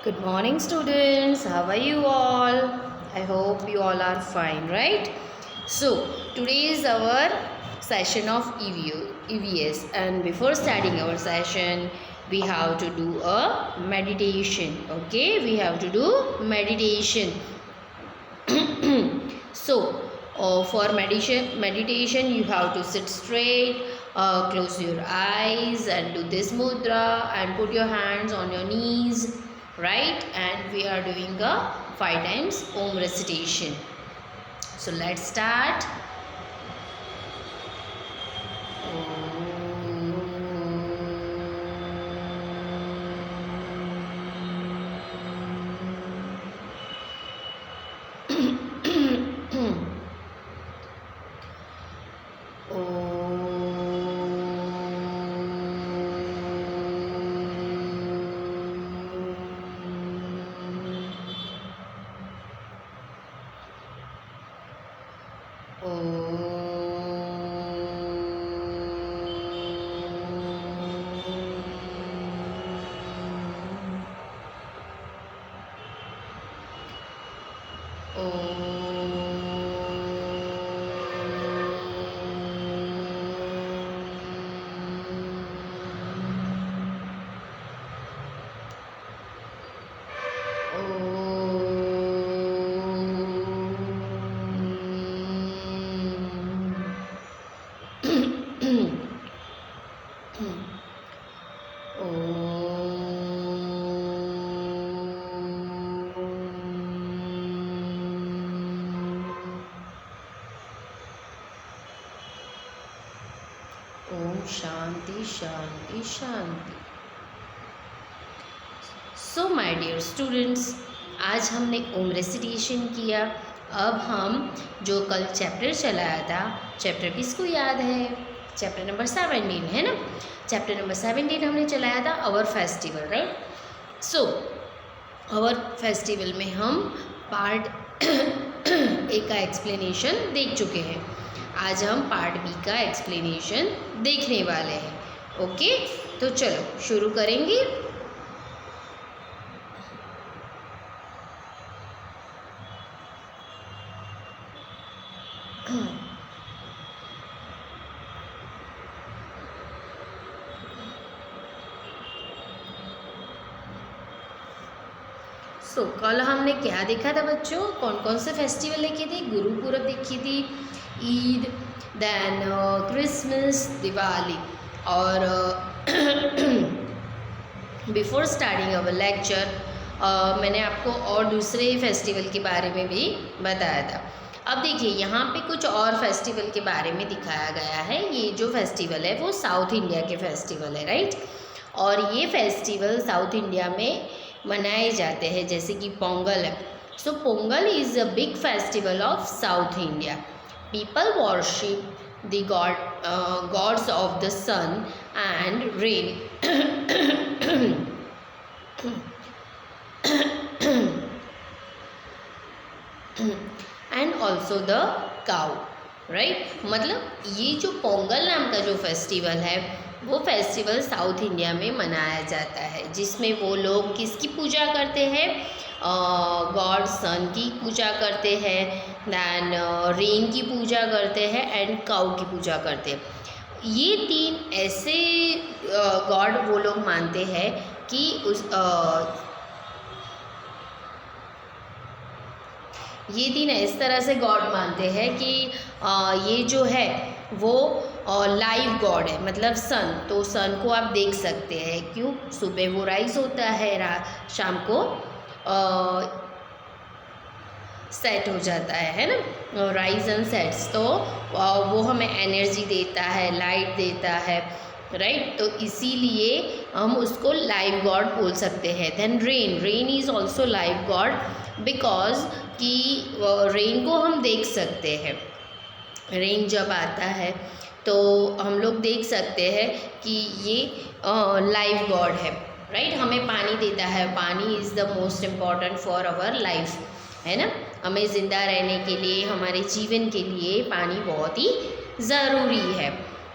Good morning, students. How are you all? I hope you all are fine, right? So, today is our session of EVS, and before starting our session, we have to do a meditation. Okay, we have to do meditation. So, for meditation, you have to sit straight, close your eyes, and do this mudra, and put your hands on your knees, right? And we are doing a 5 times Om recitation. So let's start. ओम शांति शांति शांति। So my dear students, आज हमने ओम recitation किया। अब हम जो कल चैप्टर चलाया था, चैप्टर किसको याद है? चैप्टर नंबर 17 है ना। चैप्टर नंबर 17 हमने चलाया था our festival, right. So our festival में हम पार्ट ए का एक्सप्लेनेशन देख चुके हैं। आज हम पार्ट बी का एक्सप्लेनेशन देखने वाले हैं। ओके, तो चलो शुरू करेंगे। सो कल हमने क्या देखा था बच्चों? कौन कौन से फेस्टिवल देखे थे? गुरुपुरब देखी थी, ईद, देन क्रिसमस, दिवाली। और बिफोर स्टार्टिंग अवर लेक्चर मैंने आपको और दूसरे फेस्टिवल के बारे में भी बताया था। अब देखिए, यहाँ पे कुछ और फेस्टिवल के बारे में दिखाया गया है। ये जो फेस्टिवल है वो साउथ इंडिया के फेस्टिवल है, राइट। और ये फेस्टिवल साउथ इंडिया में मनाए जाते हैं, जैसे कि पोंगल है। So Pongal is a big festival of South India. People worship the gods of the sun and rain and also the cow, right। मतलब ये जो पोंगल नाम का जो फेस्टिवल है वो फेस्टिवल साउथ इंडिया में मनाया जाता है, जिसमें वो लोग किसकी पूजा करते हैं? गॉड सन की पूजा करते हैं, दैन रेन की पूजा करते हैं, एंड काऊ की पूजा करते हैं। ये तीन ऐसे गॉड वो लोग मानते हैं कि ये तीन इस तरह से गॉड मानते हैं कि ये जो है वो लाइव गॉड है, मतलब सन। तो सन को आप देख सकते हैं, क्यों? सुबह वो राइज होता है, शाम को सेट हो जाता है ना, राइज एंड सेट्स। तो वो हमें एनर्जी देता है, लाइट देता है, राइट। तो इसीलिए हम उसको लाइव गॉड बोल सकते हैं। Then rain is also live god, because कि रेन को हम देख सकते हैं। रेन जब आता है तो हम लोग देख सकते हैं कि ये लाइव गॉड है, राइट। हमें पानी देता है। पानी is the most important for our life, है ना। हमें ज़िंदा रहने के लिए, हमारे जीवन के लिए पानी बहुत ही ज़रूरी है।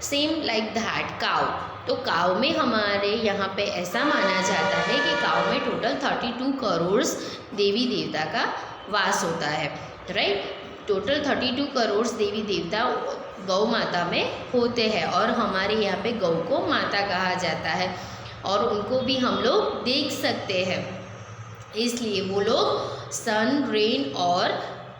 सेम लाइक दैट काऊ, तो काऊ में हमारे यहाँ पे ऐसा माना जाता है कि काऊ में टोटल 32 करोड़ देवी देवता का वास होता है, राइट। टोटल 32 करोड़ देवी देवता गौ माता में होते हैं और हमारे यहाँ पे गौ को माता कहा जाता है और उनको भी हम लोग देख सकते हैं, इसलिए वो लोग सन, रेन और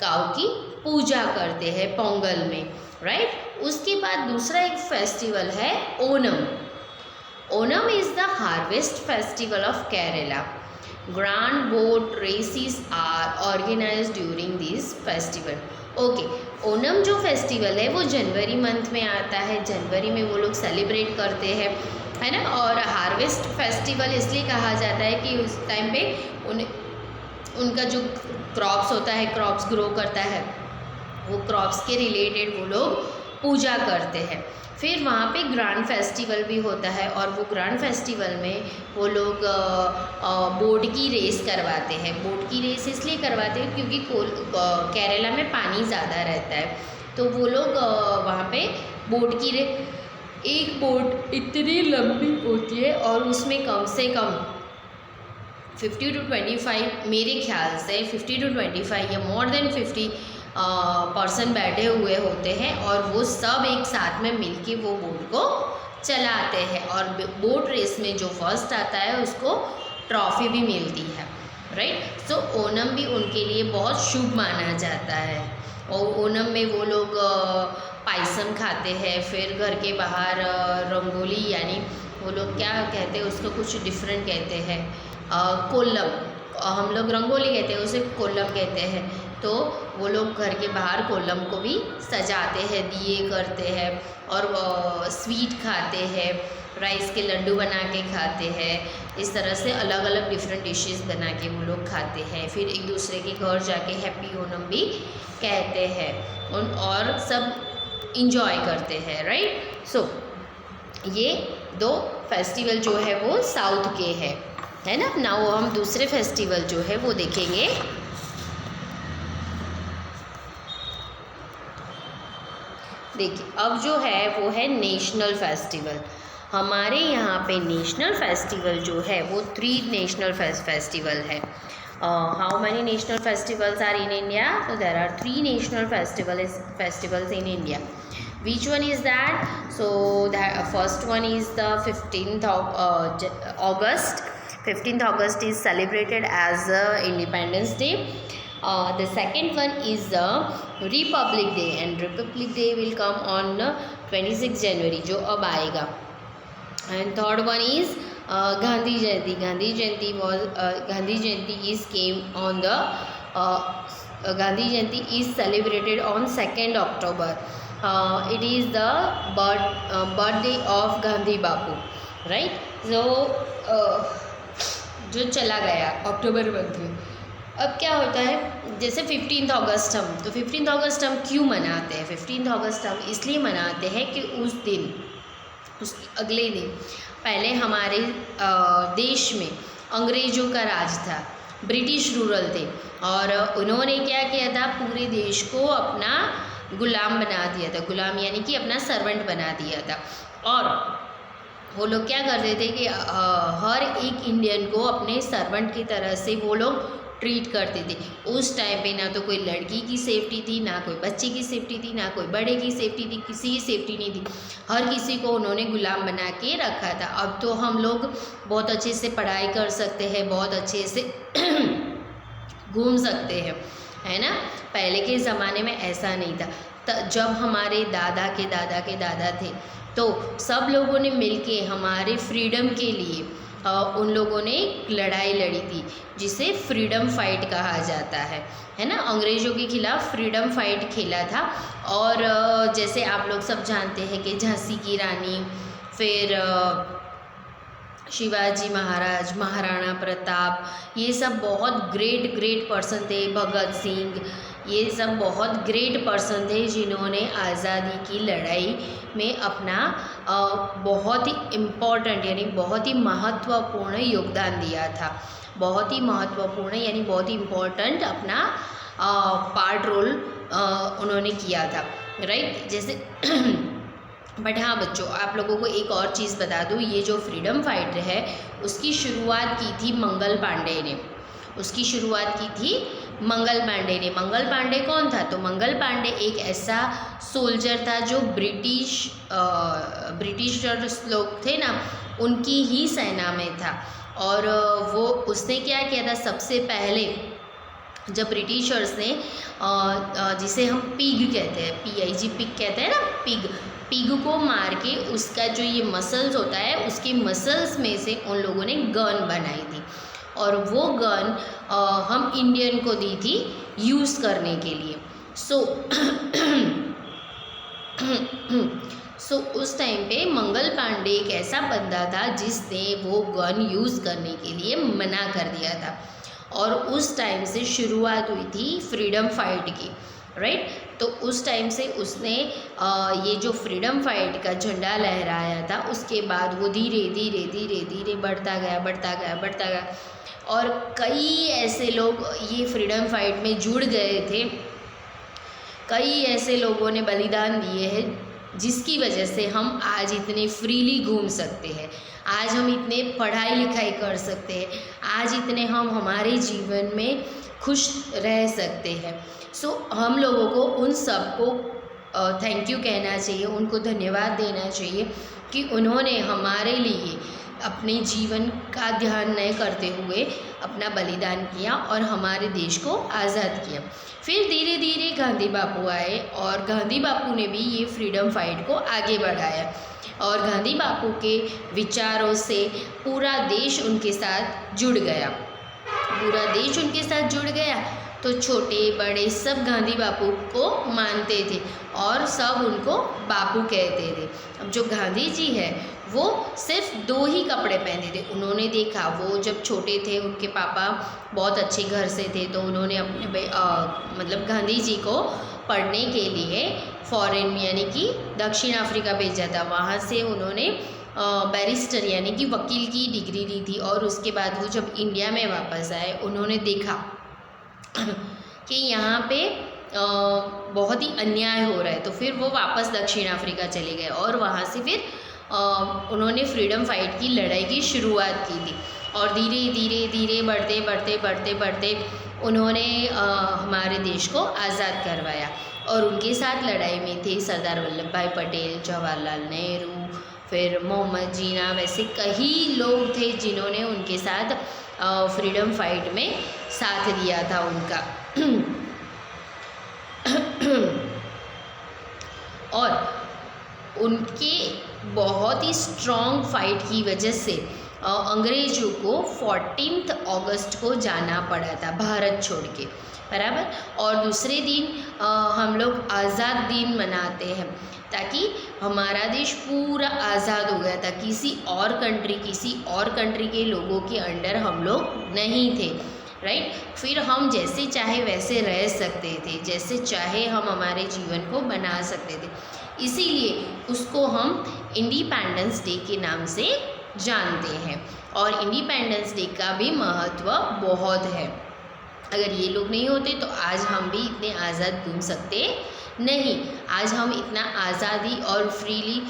काऊ की पूजा करते हैं पोंगल में, राइट। उसके बाद दूसरा एक फेस्टिवल है Onam. Onam is the harvest festival of Kerala. Grand boat races are organise during this festival. Okay, Onam जो फेस्टिवल है वो जनवरी मंथ में आता है, जनवरी में वो लोग सेलिब्रेट करते हैं, है ना। और हार्वेस्ट फेस्टिवल इसलिए कहा जाता है कि उस टाइम पे उनका जो क्रॉप्स होता है, क्रॉप्स ग्रो करता है, वो क्रॉप्स के रिलेटेड वो लोग पूजा करते हैं। फिर वहाँ पे ग्रैंड फेस्टिवल भी होता है और वो ग्रैंड फेस्टिवल में वो लोग बोट की रेस करवाते हैं। बोट की रेस इसलिए करवाते हैं क्योंकि केरला में पानी ज़्यादा रहता है, तो वो लोग वहाँ पे बोट की एक बोट इतनी लंबी होती है और उसमें कम से कम 50 to 25, मेरे ख्याल से 50 to 25 या मोर देन 50 पर्सन बैठे हुए होते हैं और वो सब एक साथ में मिलके वो बोट को चलाते हैं और बोट रेस में जो फर्स्ट आता है उसको ट्रॉफी भी मिलती है, राइट। सो ओणम भी उनके लिए बहुत शुभ माना जाता है और ओणम में वो लोग पायसम खाते हैं। फिर घर के बाहर रंगोली, यानी वो लोग क्या कहते हैं उसको, कुछ डिफरेंट कहते हैं, कोल्लम, हम लोग रंगोली कहते हैं, उसे कोल्लम कहते हैं। तो वो लोग घर के बाहर कोल्लम को भी सजाते हैं, दिए करते हैं और स्वीट खाते हैं, राइस के लड्डू बना के खाते हैं। इस तरह से अलग अलग डिफरेंट डिशेस बना के वो लोग खाते हैं। फिर एक दूसरे के घर जाके हैप्पी ओणम भी कहते हैं और सब इंजॉय करते हैं, राइट। सो ये दो फेस्टिवल जो है वो साउथ के है ना। नाउ हम दूसरे फेस्टिवल जो है वो देखेंगे। देखिए, अब जो है वो है नेशनल फेस्टिवल। हमारे यहाँ पे नेशनल फेस्टिवल जो है वो 3 नेशनल फेस्टिवल है। How many national festivals are in India? So there are 3 national festivals in India. Which one is that? So the first one is the 15th of August. 15th August is celebrated as Independence Day. The second one is Republic Day, and Republic Day will come on 26 January, जो अब आएगा. And third one is Gandhi Jayanti. Gandhi Jayanti is came on the Gandhi Jayanti is celebrated on 2nd October. It is the birthday of Gandhi Bapu, right? So जो चला गया अक्टूबर month में। अब क्या होता है, जैसे 15 अगस्त हम, तो 15 अगस्त हम क्यों मनाते हैं? 15 अगस्त हम इसलिए मनाते हैं कि उस दिन, उस अगले दिन पहले हमारे देश में अंग्रेज़ों का राज था, ब्रिटिश रूरल थे और उन्होंने क्या किया था, पूरे देश को अपना गुलाम बना दिया था। गुलाम यानी कि अपना सर्वेंट बना दिया था। और वो लोग क्या करते थे कि हर एक इंडियन को अपने सर्वेंट की तरह से वो लोग ट्रीट करते थे। उस टाइम पे ना तो कोई लड़की की सेफ्टी थी, ना कोई बच्चे की सेफ्टी थी, ना कोई बड़े की सेफ्टी थी, किसी की सेफ्टी नहीं थी। हर किसी को उन्होंने गुलाम बना के रखा था। अब तो हम लोग बहुत अच्छे से पढ़ाई कर सकते हैं, बहुत अच्छे से घूम सकते हैं, है ना। पहले के ज़माने में ऐसा नहीं था। जब हमारे दादा के दादा के दादा थे तो सब लोगों ने मिलके हमारे फ्रीडम के लिए उन लोगों ने लड़ाई लड़ी थी, जिसे फ्रीडम फाइट कहा जाता है ना। अंग्रेज़ों के खिलाफ फ्रीडम फाइट खेला था। और जैसे आप लोग सब जानते हैं कि झांसी की रानी, फिर शिवाजी महाराज, महाराणा प्रताप, ये सब बहुत ग्रेट पर्सन थे। भगत सिंह, ये सब बहुत ग्रेट पर्सन थे जिन्होंने आज़ादी की लड़ाई में अपना बहुत ही इम्पोर्टेंट यानी बहुत ही महत्वपूर्ण योगदान दिया था। बहुत ही महत्वपूर्ण यानी बहुत ही इम्पोर्टेंट अपना पार्ट रोल उन्होंने किया था, राइट। जैसे बट हाँ बच्चों, आप लोगों को एक और चीज़ बता दूँ, ये जो फ्रीडम फाइटर है उसकी शुरुआत की थी मंगल पांडे ने। उसकी शुरुआत की थी मंगल पांडे ने। मंगल पांडे कौन था? तो मंगल पांडे एक ऐसा सोल्जर था जो ब्रिटिशर्स लोग थे ना, उनकी ही सेना में था। और वो उसने क्या किया था, सबसे पहले जब ब्रिटिशर्स ने जिसे हम पिग कहते हैं, PIG, पिग कहते हैं ना, पिग को मार के उसका जो ये मसल्स होता है, उसके मसल्स में से उन लोगों ने गन बनाई थी। और वो गन हम इंडियन को दी थी यूज़ करने के लिए। सो उस टाइम पे मंगल पांडे एक ऐसा बंदा था जिसने वो गन यूज़ करने के लिए मना कर दिया था। और उस टाइम से शुरुआत हुई थी फ्रीडम फाइट की, राइट। तो उस टाइम से उसने ये जो फ्रीडम फाइट का झंडा लहराया था, उसके बाद वो धीरे धीरे धीरे धीरे बढ़ता गया। और कई ऐसे लोग ये फ्रीडम फाइट में जुड़ गए थे, कई ऐसे लोगों ने बलिदान दिए हैं जिसकी वजह से हम आज इतने फ्रीली घूम सकते हैं, आज हम इतने पढ़ाई लिखाई कर सकते हैं, आज इतने हम हमारे जीवन में खुश रह सकते हैं। सो हम लोगों को उन सबको थैंक यू कहना चाहिए, उनको धन्यवाद देना चाहिए कि उन्होंने हमारे लिए अपने जीवन का ध्यान नहीं करते हुए अपना बलिदान किया और हमारे देश को आज़ाद किया। फिर धीरे धीरे गांधी बापू आए और गांधी बापू ने भी ये फ्रीडम फाइट को आगे बढ़ाया। और गांधी बापू के विचारों से पूरा देश उनके साथ जुड़ गया। पूरा देश उनके साथ जुड़ गया तो छोटे बड़े सब गांधी बापू को मानते थे और सब उनको बापू कहते थे। अब जो गांधी जी है वो सिर्फ 2 ही कपड़े पहनते थे। उन्होंने देखा, वो जब छोटे थे उनके पापा बहुत अच्छे घर से थे, तो उन्होंने अपने मतलब गांधी जी को पढ़ने के लिए फॉरेन यानी कि दक्षिण अफ्रीका भेजा था। वहाँ से उन्होंने बैरिस्टर यानी कि वकील की डिग्री ली थी। और उसके बाद वो जब इंडिया में वापस आए, उन्होंने देखा कि यहाँ पे बहुत ही अन्याय हो रहा है, तो फिर वो वापस दक्षिण अफ्रीका चले गए और वहाँ से फिर उन्होंने फ्रीडम फाइट की लड़ाई की शुरुआत की थी। और धीरे धीरे धीरे बढ़ते उन्होंने हमारे देश को आज़ाद करवाया। और उनके साथ लड़ाई में थे सरदार वल्लभ भाई पटेल, जवाहरलाल नेहरू, फिर मोहम्मद जीना, वैसे कई लोग थे जिन्होंने उनके साथ फ्रीडम फाइट में साथ दिया था उनका। और उनके बहुत ही स्ट्रॉन्ग फाइट की वजह से अंग्रेज़ों को 14 अगस्त को जाना पड़ा था भारत छोड़ के, बराबर। और दूसरे दिन हम लोग आज़ाद दिन मनाते हैं ताकि हमारा देश पूरा आज़ाद हो गया था। किसी और कंट्री के लोगों के अंडर हम लोग नहीं थे, राइट। फिर हम जैसे चाहे वैसे रह सकते थे, जैसे चाहे हम हमारे जीवन को बना सकते थे। इसीलिए उसको हम इंडिपेंडेंस डे के नाम से जानते हैं। और इंडिपेंडेंस डे का भी महत्व बहुत है। अगर ये लोग नहीं होते तो आज हम भी इतने आज़ाद घूम सकते नहीं, आज हम इतना आज़ादी और फ्रीली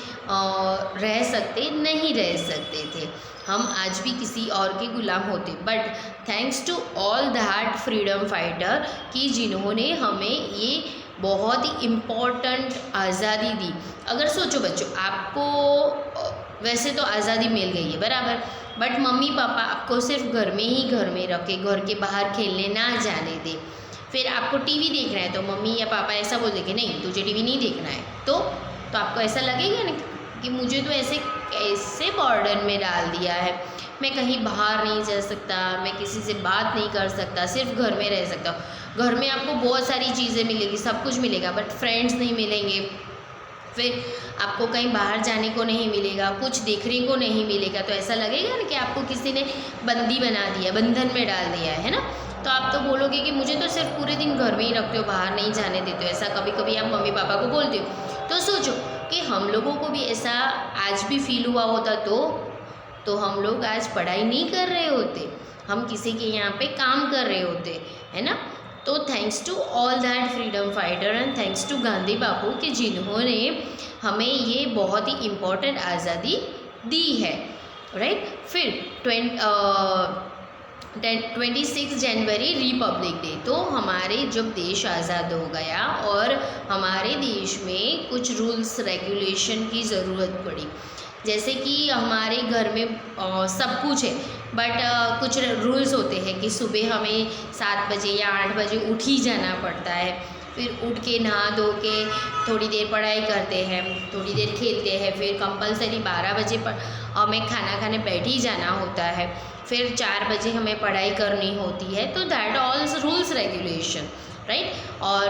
रह सकते थे। हम आज भी किसी और के गुलाम होते। But thanks to all that freedom fighter कि जिन्होंने हमें ये बहुत ही इम्पोर्टेंट आज़ादी दी। अगर सोचो बच्चों, आपको वैसे तो आज़ादी मिल गई है, बराबर, बट मम्मी पापा आपको सिर्फ घर में रखे, घर के बाहर खेलने ना जाने दे। फिर आपको टीवी देखना है तो मम्मी या पापा ऐसा बोल दे कि नहीं तुझे टीवी नहीं देखना है, तो आपको ऐसा लगेगा ना कि मुझे तो ऐसे कैसे बॉर्डन में डाल दिया है, मैं कहीं बाहर नहीं जा सकता, मैं किसी से बात नहीं कर सकता, सिर्फ घर में रह सकता हूँ। घर में आपको बहुत सारी चीज़ें मिलेगी, सब कुछ मिलेगा, बट फ्रेंड्स नहीं मिलेंगे, फिर आपको कहीं बाहर जाने को नहीं मिलेगा, कुछ देखने को नहीं मिलेगा। तो ऐसा लगेगा ना कि आपको किसी ने बंदी बना दिया, बंधन में डाल दिया है ना। तो आप तो बोलोगे कि मुझे तो सिर्फ पूरे दिन घर में ही रखते हो, बाहर नहीं जाने देते हो। ऐसा कभी कभी आप मम्मी पापा को बोलते हो। तो सोचो कि हम लोगों को भी ऐसा आज भी फील हुआ होता तो हम लोग आज पढ़ाई नहीं कर रहे होते, हम किसी के यहाँ पे काम कर रहे होते, है ना। तो thanks to all that freedom fighter and thanks to Gandhi Bapu कि जिन्होंने हमें ये बहुत ही इम्पोर्टेंट आज़ादी दी है, राइट। फिर 26 जनवरी रिपब्लिक डे, तो हमारे जब देश आज़ाद हो गया और हमारे देश में कुछ रूल्स रेगुलेशन की ज़रूरत पड़ी, जैसे कि हमारे घर में सब कुछ है बट कुछ रूल्स होते हैं कि सुबह हमें 7 बजे या 8 बजे उठ ही जाना पड़ता है, फिर उठ के नहा धो के थोड़ी देर पढ़ाई करते हैं, थोड़ी देर खेलते हैं, फिर कंपलसरी 12 बजे पर हमें खाना खाने बैठ ही जाना होता है, फिर 4 बजे हमें पढ़ाई करनी होती है। तो that all rules regulation, right. और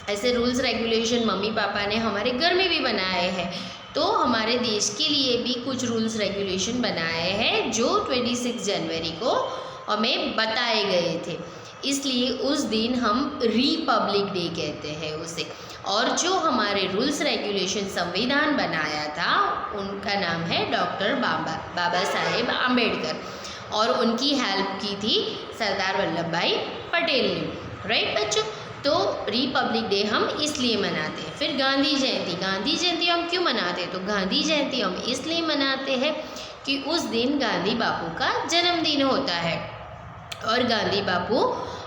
ऐसे रूल्स रेगुलेशन मम्मी पापा ने हमारे घर में भी बनाए हैं, तो हमारे देश के लिए भी कुछ रूल्स रेगुलेशन बनाए हैं जो 26 जनवरी को हमें बताए गए थे, इसलिए उस दिन हम रिपब्लिक डे कहते हैं उसे। और जो हमारे रूल्स रेगुलेशन संविधान बनाया था उनका नाम है डॉक्टर बाबा साहेब आम्बेडकर, और उनकी हेल्प की थी सरदार वल्लभ भाई पटेल ने, राइट बच्चों। तो रिपब्लिक डे हम इसलिए मनाते हैं। फिर गांधी जयंती हम क्यों मनाते हैं? तो गांधी जयंती हम इसलिए मनाते हैं कि उस दिन गांधी बापू का जन्मदिन होता है, और गांधी बापू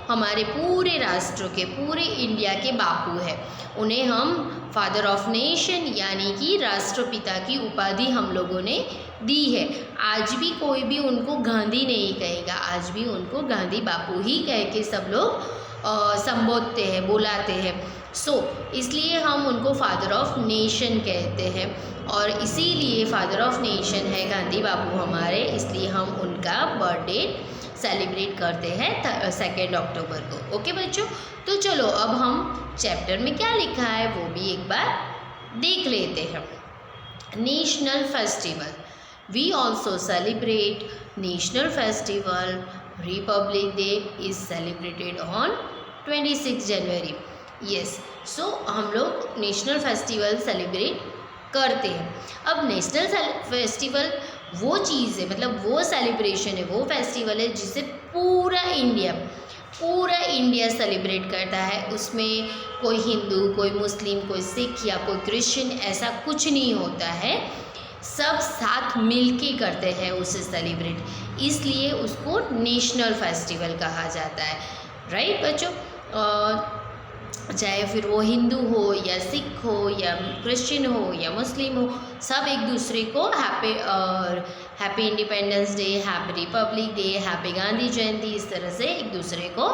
हमारे पूरे राष्ट्र के, पूरे इंडिया के बापू है। उन्हें हम फादर ऑफ नेशन यानी कि राष्ट्रपिता की उपाधि हम लोगों ने दी है। आज भी कोई भी उनको गांधी नहीं कहेगा, आज भी उनको गांधी बापू ही कह के सब लोग संबोधते हैं, बुलाते हैं। इसलिए हम उनको फादर ऑफ नेशन कहते हैं, और इसीलिए फादर ऑफ नेशन है गांधी बापू हमारे, इसलिए हम उनका बर्थडे सेलिब्रेट करते हैं 2 अक्टूबर को। ओके बच्चों, तो चलो अब हम चैप्टर में क्या लिखा है वो भी एक बार देख लेते हैं। National festival, we also celebrate national festival. Republic day is celebrated on 26 January. Yes, so हम लोग नेशनल फेस्टिवल सेलिब्रेट करते हैं। अब नेशनल फेस्टिवल वो चीज़ है, मतलब वो सेलिब्रेशन है, वो फेस्टिवल है जिसे पूरा इंडिया सेलिब्रेट करता है। उसमें कोई हिंदू, कोई मुस्लिम, कोई सिख या कोई क्रिश्चियन ऐसा कुछ नहीं होता है, सब साथ मिलके करते हैं उसे सेलिब्रेट, इसलिए उसको नेशनल फेस्टिवल कहा जाता है, राइट बच्चों। चाहे फिर वो हिंदू हो या सिख हो या क्रिश्चियन हो या मुस्लिम हो, सब एक दूसरे को happy independence day, happy republic day, happy Gandhi Jayanti, इस तरह से एक दूसरे को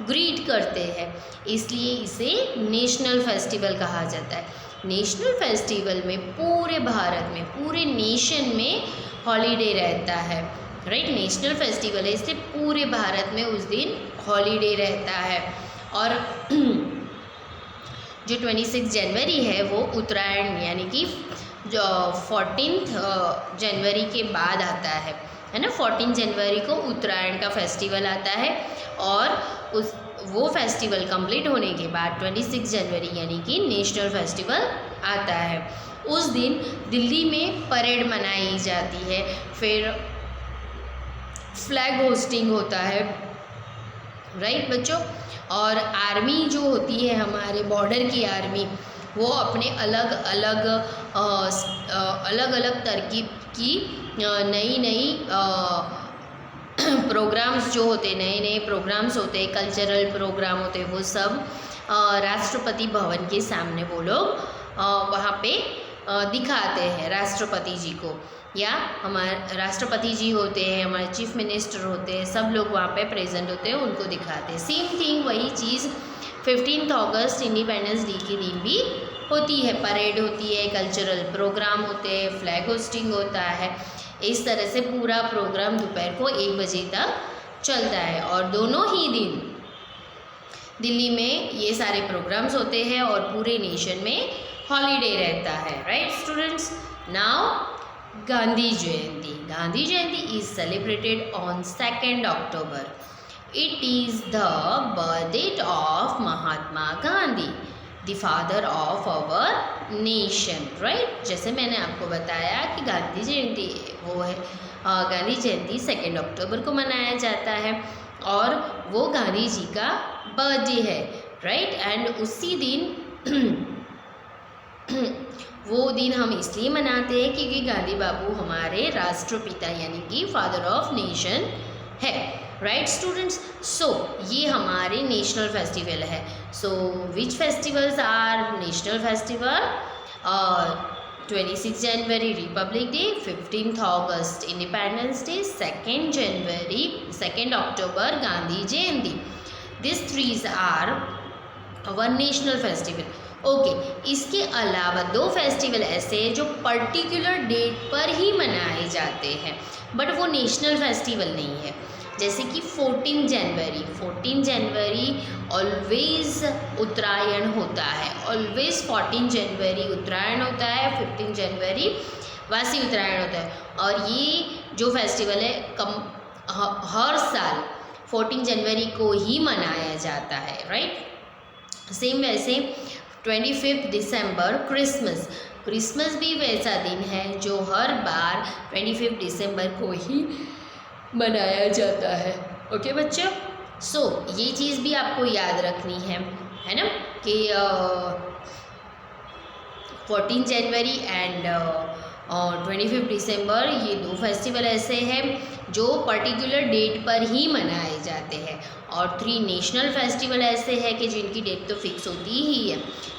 ग्रीट करते हैं, इसलिए इसे नेशनल फेस्टिवल कहा जाता है। नेशनल फेस्टिवल में पूरे भारत में, पूरे नेशन में हॉलीडे रहता है, राइट। नेशनल फेस्टिवल है, इससे पूरे भारत में उस दिन हॉलीडे रहता है। और जो 26 जनवरी है वो उत्तरायण यानी कि जो 14 जनवरी के बाद आता है ना। 14 जनवरी को उत्तरायण का फेस्टिवल आता है, और वो फेस्टिवल कंप्लीट होने के बाद 26 जनवरी यानी कि नेशनल फेस्टिवल आता है। उस दिन दिल्ली में परेड मनाई जाती है, फिर फ्लैग होस्टिंग होता है, राइट बच्चों। और आर्मी जो होती है हमारे बॉर्डर की आर्मी, वो अपने अलग अलग तरकीब की नई प्रोग्राम्स जो होते, नए प्रोग्राम्स होते, कल्चरल प्रोग्राम होते, वो सब राष्ट्रपति भवन के सामने वो लोग वहाँ पे दिखाते हैं राष्ट्रपति जी को, या हमारे राष्ट्रपति जी होते हैं, हमारे चीफ मिनिस्टर होते हैं, सब लोग वहाँ पे प्रेजेंट होते हैं, उनको दिखाते हैं। सेम थिंग वही चीज़ 15 अगस्त इंडिपेंडेंस डे के दिन भी होती है, परेड होती है, कल्चरल प्रोग्राम होते हैं, फ्लैग होस्टिंग होता है। इस तरह से पूरा प्रोग्राम दोपहर को 1 बजे तक चलता है, और दोनों ही दिन दिल्ली में ये सारे प्रोग्राम्स होते हैं और पूरे नेशन में हॉलीडे रहता है, right students. Now Gandhi Jayanti is celebrated on 2 October. It is the birthday of Mahatma Gandhi, the father of our nation, right? जैसे मैंने आपको बताया कि गांधी जयंती वो है, गांधी जयंती 2 अक्टूबर को मनाया जाता है, और वो गांधी जी का बर्थडे है, राइट। एंड उसी दिन वो दिन हम इसलिए मनाते हैं क्योंकि गांधी बाबू हमारे राष्ट्रपिता यानी कि फादर ऑफ नेशन है, राइट स्टूडेंट्स। सो ये हमारे नेशनल फेस्टिवल है। So which festivals are national festival? 26 जनवरी रिपब्लिक डे, 15th अगस्त इंडिपेंडेंस डे, 2 अक्टूबर Gandhi Jayanti. This threes are one national festival. Okay, इसके अलावा 2 फेस्टिवल ऐसे हैं जो पर्टिकुलर डेट पर ही मनाए जाते हैं, बट वो नेशनल फेस्टिवल नहीं है। जैसे कि 14 जनवरी ऑलवेज उत्तरायण होता है, ऑलवेज 14 जनवरी उत्तरायण होता है, 15 जनवरी वासी उत्तरायण होता है। और ये जो फेस्टिवल है हर साल 14 जनवरी को ही मनाया जाता है, राइट। सेम वैसे 25 दिसंबर क्रिसमस भी वैसा दिन है जो हर बार 25 दिसंबर को ही मनाया जाता है। ओके बच्चों, सो ये चीज़ भी आपको याद रखनी है ना, कि 14 जनवरी एंड 25 दिसंबर ये 2 फेस्टिवल ऐसे हैं जो पर्टिकुलर डेट पर ही मनाए जाते हैं। और 3 नेशनल फेस्टिवल ऐसे हैं कि जिनकी डेट तो फिक्स होती ही है,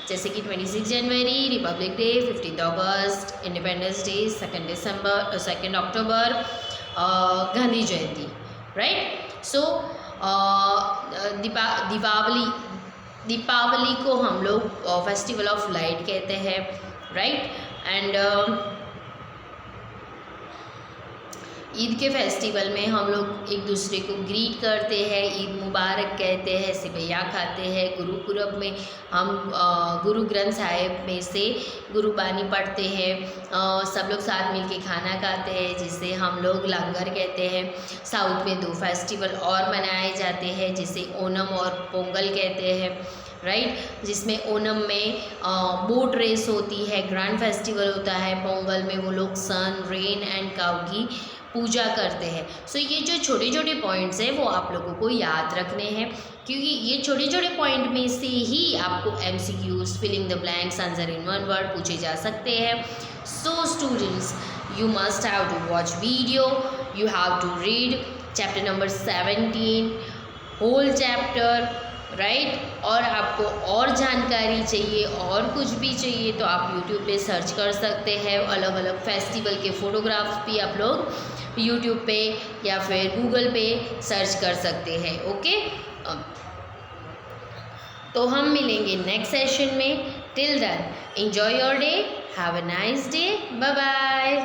जैसे कि 26 जनवरी रिपब्लिक डे, 15th अगस्त इंडिपेंडेंस डे, 2 अक्टूबर गांधी जयंती, राइट। सो दीपावली को हम लोग फेस्टिवल ऑफ लाइट कहते हैं, राइट। एंड ईद के फेस्टिवल में हम लोग एक दूसरे को ग्रीट करते हैं, ईद मुबारक कहते हैं, सिवैया खाते हैं। गुरुपुरब में हम गुरु ग्रंथ साहिब में से गुरुबानी पढ़ते हैं, सब लोग साथ मिलके खाना खाते हैं जिसे हम लोग लंगर कहते हैं। साउथ में 2 फेस्टिवल और मनाए जाते हैं जिसे ओणम और पोंगल कहते हैं, राइट। जिसमें ओणम में बोट रेस होती है, ग्रैंड फेस्टिवल होता है। पोंगल में वो लोग सन, रेन एंड काऊ की पूजा करते हैं। सो ये जो छोटे छोटे पॉइंट्स हैं वो आप लोगों को याद रखने हैं, क्योंकि ये छोटे छोटे पॉइंट में से ही आपको MCQs, filling the blanks, answer in 1 word पूछे जा सकते हैं। So students, you must have to watch video, you have to read chapter number 17 whole chapter, right. और आपको और जानकारी चाहिए और कुछ भी चाहिए तो आप YouTube पे सर्च कर सकते हैं। अलग अलग फेस्टिवल के फ़ोटोग्राफ्स भी आप लोग YouTube पे या फिर Google पे सर्च कर सकते हैं। ओके, तो हम मिलेंगे नेक्स्ट सेशन में। Till then enjoy your day, have a nice day, bye bye.